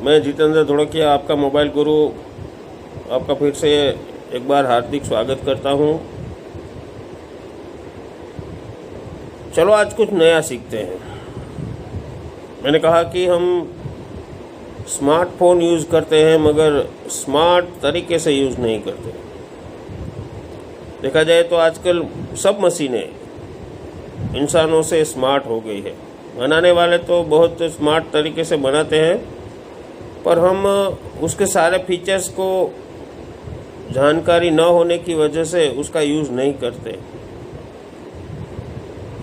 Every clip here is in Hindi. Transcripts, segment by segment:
मैं जितेंद्र धोड़किया, आपका मोबाइल गुरु, आपका फिर से एक बार हार्दिक स्वागत करता हूं। चलो आज कुछ नया सीखते हैं। मैंने कहा कि हम स्मार्टफोन यूज़ करते हैं मगर स्मार्ट तरीके से यूज़ नहीं करते। देखा जाए तो आजकल सब मशीनें इंसानों से स्मार्ट हो गई है। बनाने वाले तो बहुत स्मार्ट तरीके से बनाते हैं, पर हम उसके सारे फीचर्स को जानकारी न होने की वजह से उसका यूज़ नहीं करते।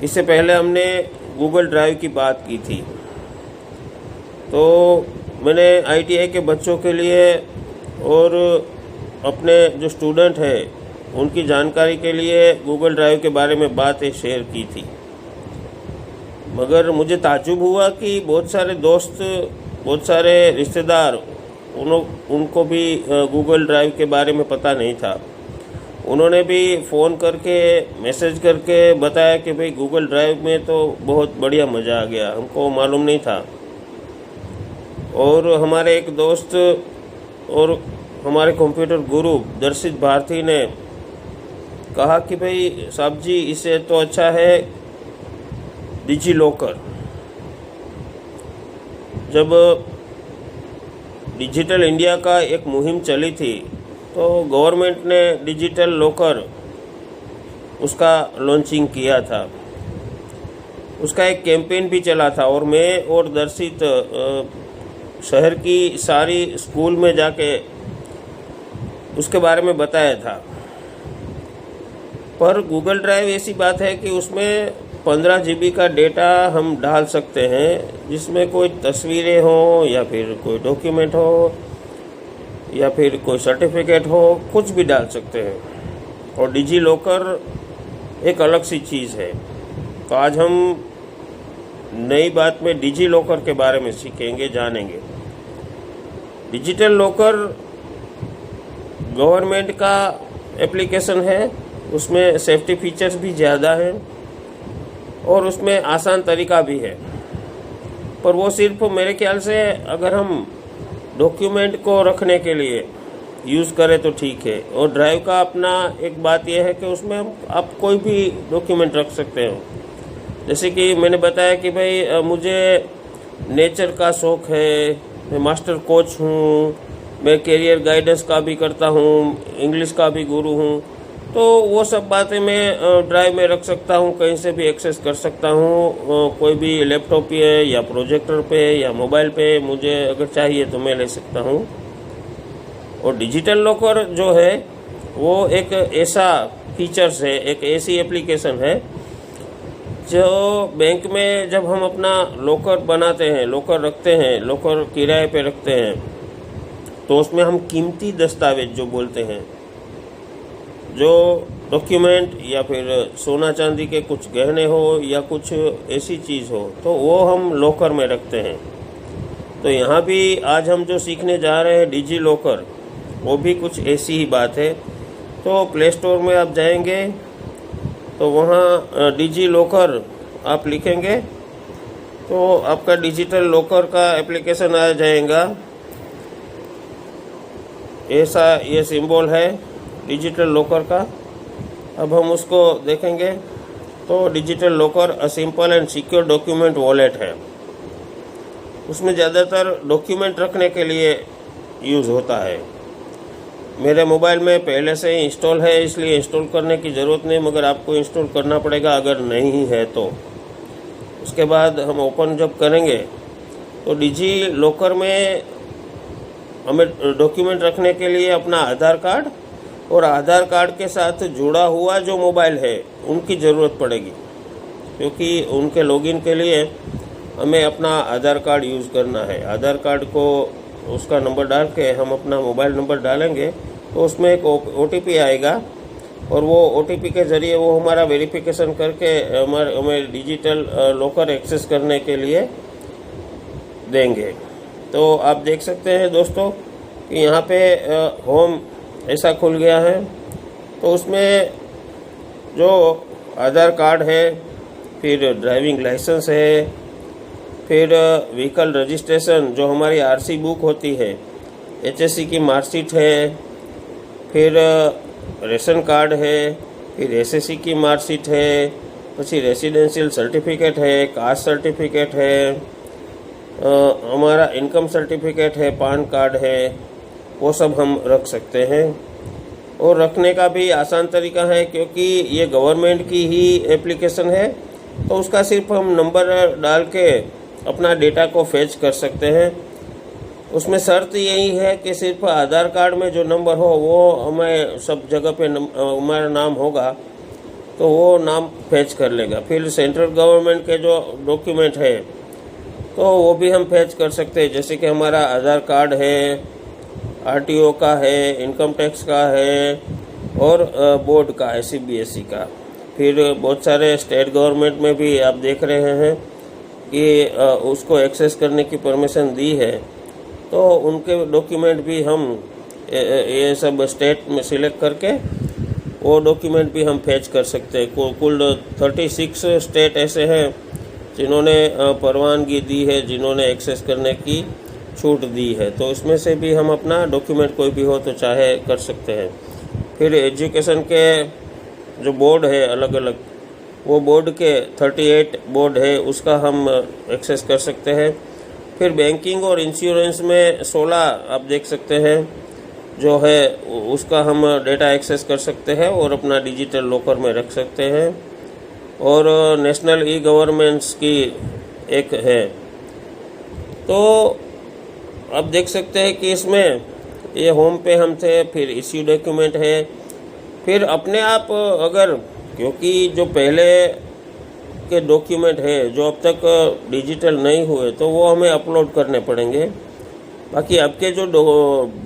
इससे पहले हमने गूगल ड्राइव की बात की थी, तो मैंने ITI के बच्चों के लिए और अपने जो स्टूडेंट हैं उनकी जानकारी के लिए गूगल ड्राइव के बारे में बातें शेयर की थी। मगर मुझे ताज्जुब हुआ कि बहुत सारे दोस्त, बहुत सारे रिश्तेदार, उनको भी गूगल ड्राइव के बारे में पता नहीं था। उन्होंने भी फ़ोन करके, मैसेज करके बताया कि भाई गूगल ड्राइव में तो बहुत बढ़िया मज़ा आ गया, हमको मालूम नहीं था। और हमारे एक दोस्त और हमारे कंप्यूटर गुरु दर्शित भारती ने कहा कि भाई साहब जी, इससे तो अच्छा है डिजी लॉकर। जब डिजिटल इंडिया का एक मुहिम चली थी तो गवर्नमेंट ने डिजिटल लॉकर उसका लॉन्चिंग किया था। उसका एक कैंपेन भी चला था और मैं और दर्शित शहर की सारी स्कूल में जाके उसके बारे में बताया था। पर गूगल ड्राइव ऐसी बात है कि उसमें 15 GB का डेटा हम डाल सकते हैं, जिसमें कोई तस्वीरें हों या फिर कोई डॉक्यूमेंट हो या फिर कोई सर्टिफिकेट हो, कुछ भी डाल सकते हैं। और डिजी लॉकर एक अलग सी चीज़ है। तो आज हम नई बात में डिजी लॉकर के बारे में सीखेंगे, जानेंगे। डिजिटल लॉकर गवर्नमेंट का एप्लीकेशन है, उसमें सेफ्टी फीचर्स भी ज़्यादा हैं और उसमें आसान तरीका भी है। पर वो सिर्फ मेरे ख्याल से अगर हम डॉक्यूमेंट को रखने के लिए यूज़ करें तो ठीक है। और ड्राइव का अपना एक बात यह है कि उसमें आप कोई भी डॉक्यूमेंट रख सकते हो। जैसे कि मैंने बताया कि भाई मुझे नेचर का शौक़ है, मैं मास्टर कोच हूँ, मैं कैरियर गाइडेंस का भी करता हूँ, इंग्लिश का भी गुरु हूँ, तो वो सब बातें मैं ड्राइव में रख सकता हूँ, कहीं से भी एक्सेस कर सकता हूँ। कोई भी लैपटॉप पे या प्रोजेक्टर पे या मोबाइल पे मुझे अगर चाहिए तो मैं ले सकता हूँ। और डिजिटल लॉकर जो है वो एक ऐसा फीचर्स है, एक ऐसी एप्लीकेशन है जो बैंक में जब हम अपना लॉकर बनाते हैं, लॉकर रखते हैं, लॉकर किराए पे रखते हैं, तो उसमें हम कीमती दस्तावेज जो बोलते हैं, जो डॉक्यूमेंट या फिर सोना चांदी के कुछ गहने हो या कुछ ऐसी चीज़ हो, तो वो हम लॉकर में रखते हैं। तो यहाँ भी आज हम जो सीखने जा रहे हैं डिजी लॉकर, वो भी कुछ ऐसी ही बात है। तो प्ले स्टोर में आप जाएंगे तो वहाँ डिजी लॉकर आप लिखेंगे तो आपका डिजिटल लॉकर का एप्लीकेशन आ जाएगा। ऐसा ये सिंबल है डिजिटल लॉकर का। अब हम उसको देखेंगे तो digital locker a simple and secure document wallet है। उसमें ज़्यादातर डॉक्यूमेंट रखने के लिए यूज़ होता है। मेरे मोबाइल में पहले से ही इंस्टॉल है, इसलिए इंस्टॉल करने की ज़रूरत नहीं, मगर आपको इंस्टॉल करना पड़ेगा अगर नहीं है तो। उसके बाद हम ओपन जब करेंगे तो डिजी लॉकर में हमें डॉक्यूमेंट रखने के लिए अपना आधार कार्ड और आधार कार्ड के साथ जुड़ा हुआ जो मोबाइल है उनकी ज़रूरत पड़ेगी, क्योंकि उनके लॉगिन के लिए हमें अपना आधार कार्ड यूज़ करना है। आधार कार्ड को उसका नंबर डाल के हम अपना मोबाइल नंबर डालेंगे तो उसमें एक OTP आएगा और वो OTP के ज़रिए वो हमारा वेरिफिकेशन करके हमें डिजिटल लॉकर एक्सेस करने के लिए देंगे। तो आप देख सकते हैं दोस्तों कि यहाँ पे होम ऐसा खुल गया है। तो उसमें जो आधार कार्ड है, फिर ड्राइविंग लाइसेंस है, फिर व्हीकल रजिस्ट्रेशन जो हमारी आरसी बुक होती है, एचएससी की मार्कशीट है, फिर रेशन कार्ड है, फिर एसएससी की मार्कशीट है, પછી રેસિડેન્શિયલ સર્ટિફિકેટ है, कास्ट सर्टिफिकेट है, हमारा इनकम सर्टिफिकेट है, पान कार्ड है, वो सब हम रख सकते हैं। और रखने का भी आसान तरीका है, क्योंकि ये गवर्नमेंट की ही एप्लीकेशन है, तो उसका सिर्फ हम नंबर डाल के अपना डेटा को फेच कर सकते हैं। उसमें शर्त यही है कि सिर्फ आधार कार्ड में जो नंबर हो वो हमें सब जगह पे हमारा नाम होगा तो वो नाम फेच कर लेगा। फिर सेंट्रल गवर्नमेंट के जो डॉक्यूमेंट है तो वो भी हम फेच कर सकते हैं, जैसे कि हमारा आधार कार्ड है, आरटीओ का है, इनकम टैक्स का है और बोर्ड का है, सीबीएसई का। फिर बहुत सारे स्टेट गवर्नमेंट में भी आप देख रहे हैं कि उसको एक्सेस करने की परमिशन दी है, तो उनके डॉक्यूमेंट भी हम ये सब स्टेट में सिलेक्ट करके वो डॉक्यूमेंट भी हम फेच कर सकते हैं। कुल 36 स्टेट ऐसे हैं जिन्होंने परवानगी दी है, जिन्होंने एक्सेस करने की छूट दी है, तो इसमें से भी हम अपना डॉक्यूमेंट कोई भी हो तो चाहे कर सकते हैं। फिर एजुकेशन के जो बोर्ड है अलग अलग, वो बोर्ड के 38 बोर्ड है, उसका हम एक्सेस कर सकते हैं। फिर बैंकिंग और इंश्योरेंस में 16 आप देख सकते हैं जो है, उसका हम डेटा एक्सेस कर सकते हैं और अपना डिजिटल लॉकर में रख सकते हैं। और नेशनल ई गवर्नेंस की एक है, तो आप देख सकते हैं कि इसमें ये होम पे हम थे, फिर इश्यू डॉक्यूमेंट है, फिर अपने आप अगर, क्योंकि जो पहले के डॉक्यूमेंट है जो अब तक डिजिटल नहीं हुए तो वो हमें अपलोड करने पड़ेंगे। बाकी अब के जो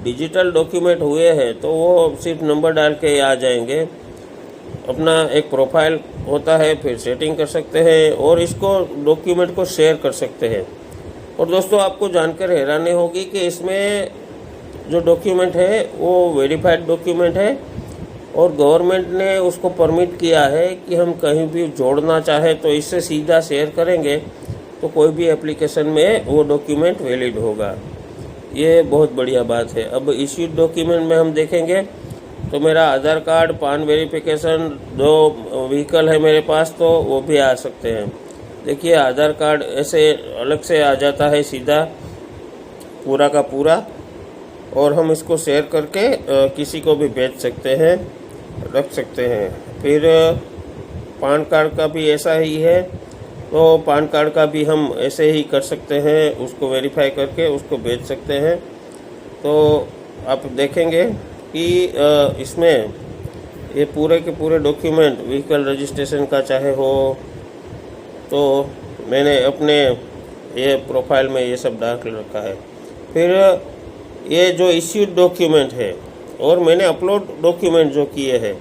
डिजिटल डॉक्यूमेंट हुए हैं तो वो सिर्फ नंबर डाल के आ जाएंगे। अपना एक प्रोफाइल होता है, फिर सेटिंग कर सकते हैं और इसको डॉक्यूमेंट को शेयर कर सकते हैं। और दोस्तों आपको जानकर हैरानी होगी कि इसमें जो डॉक्यूमेंट है वो वेरीफाइड डॉक्यूमेंट है और गवर्नमेंट ने उसको परमिट किया है कि हम कहीं भी जोड़ना चाहे तो इससे सीधा शेयर करेंगे तो कोई भी एप्लीकेशन में वो डॉक्यूमेंट वैलिड होगा। ये बहुत बढ़िया बात है। अब इश्यूड डॉक्यूमेंट में हम देखेंगे तो मेरा आधार कार्ड, पान वेरिफिकेशन, 2 व्हीकल है मेरे पास तो वो भी आ सकते हैं। देखिए आधार कार्ड ऐसे अलग से आ जाता है सीधा पूरा का पूरा, और हम इसको शेयर करके किसी को भी भेज सकते हैं, रख सकते हैं। फिर पान कार्ड का भी ऐसा ही है, तो पान कार्ड का भी हम ऐसे ही कर सकते हैं, उसको वेरीफाई करके उसको भेज सकते हैं। तो आप देखेंगे कि इसमें ये पूरे के पूरे डॉक्यूमेंट व्हीकल रजिस्ट्रेशन का चाहे हो, तो मैंने अपने ये प्रोफाइल में ये सब डाल कर रखा है। फिर ये जो इश्यूड डॉक्यूमेंट है और मैंने अपलोड डॉक्यूमेंट जो किए हैं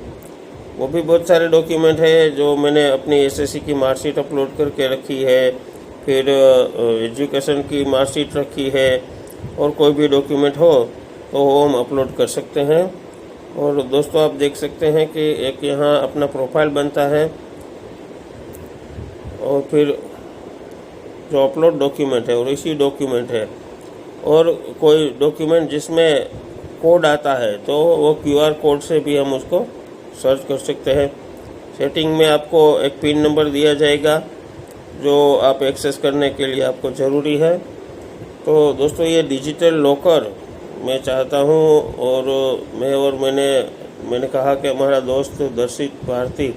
वो भी बहुत सारे डॉक्यूमेंट है जो मैंने अपनी एसएससी की मार्कशीट अपलोड करके रखी है, फिर एजुकेशन की मार्कशीट रखी है, और कोई भी डॉक्यूमेंट हो तो वो हम अपलोड कर सकते हैं। और दोस्तों आप देख सकते हैं कि एक यहाँ अपना प्रोफाइल बनता है और फिर जो अपलोड डॉक्यूमेंट है और इसी डॉक्यूमेंट है, और कोई डॉक्यूमेंट जिसमें कोड आता है तो वो QR कोड से भी हम उसको सर्च कर सकते हैं। सेटिंग में आपको एक पिन नंबर दिया जाएगा जो आप एक्सेस करने के लिए आपको ज़रूरी है। तो दोस्तों ये डिजिटल लॉकर मैं चाहता हूँ, और मैंने कहा कि हमारा दोस्त दर्शित भारती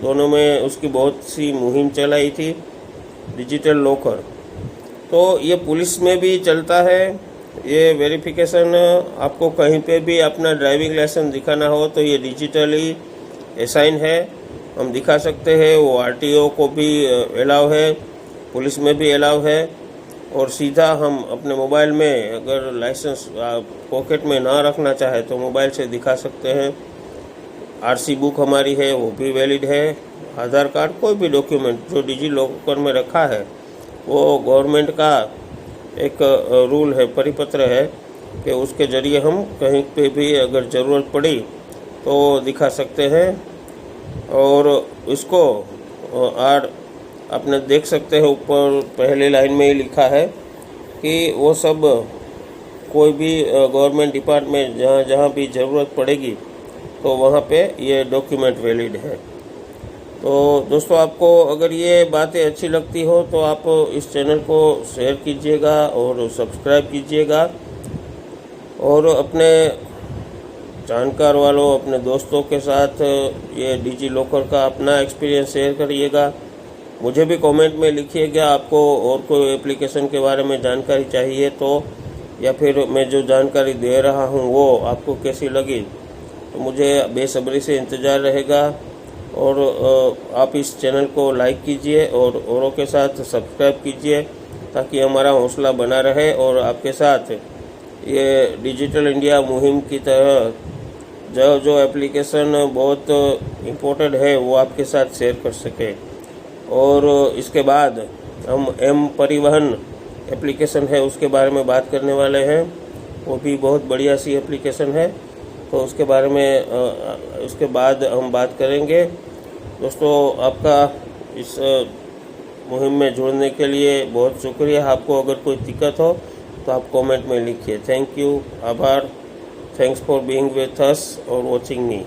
दोनों में उसकी बहुत सी मुहिम चलाई थी डिजिटल लॉकर, तो ये पुलिस में भी चलता है। ये वेरिफिकेशन आपको कहीं पे भी अपना ड्राइविंग लाइसेंस दिखाना हो तो ये डिजिटली असाइन है, हम दिखा सकते हैं। वो आरटीओ को भी अलाउ है, पुलिस में भी अलाउ है, और सीधा हम अपने मोबाइल में अगर लाइसेंस पॉकेट में ना रखना चाहे तो मोबाइल से दिखा सकते हैं। आरसी बुक हमारी है वो भी वैलिड है, आधार कार्ड, कोई भी डॉक्यूमेंट जो डिजी लॉकर में रखा है वो गवर्नमेंट का एक रूल है, परिपत्र है कि उसके ज़रिए हम कहीं पे भी अगर ज़रूरत पड़ी तो दिखा सकते हैं। और इसको आपने देख सकते हैं ऊपर पहली लाइन में ही लिखा है कि वो सब कोई भी गवर्नमेंट डिपार्टमेंट जहाँ जहाँ भी ज़रूरत पड़ेगी तो वहाँ पे ये डॉक्यूमेंट वैलिड है। तो दोस्तों, आपको अगर ये बातें अच्छी लगती हो तो आप इस चैनल को शेयर कीजिएगा और सब्सक्राइब कीजिएगा और अपने जानकार वालों, अपने दोस्तों के साथ ये डिजी लॉकर का अपना एक्सपीरियंस शेयर करिएगा। मुझे भी कमेंट में लिखिएगा आपको और कोई एप्लीकेशन के बारे में जानकारी चाहिए तो, या फिर मैं जो जानकारी दे रहा हूँ वो आपको कैसी लगी, तो मुझे बेसब्री से इंतज़ार रहेगा। और आप इस चैनल को लाइक कीजिए और औरों के साथ सब्सक्राइब कीजिए ताकि हमारा हौसला बना रहे और आपके साथ ये डिजिटल इंडिया मुहिम की तरह जो एप्लीकेशन बहुत इम्पोर्टेंट है वो आपके साथ शेयर कर सके। और इसके बाद हम एम परिवहन एप्लीकेशन है उसके बारे में बात करने वाले हैं। वो भी बहुत बढ़िया सी एप्लीकेशन है, तो उसके बारे में उसके बाद हम बात करेंगे। दोस्तों, आपका इस मुहिम में जुड़ने के लिए बहुत शुक्रिया। आपको अगर कोई दिक्कत हो तो आप कमेंट में लिखिए। थैंक यू, आभार। Thanks for being with us और वॉचिंग मी।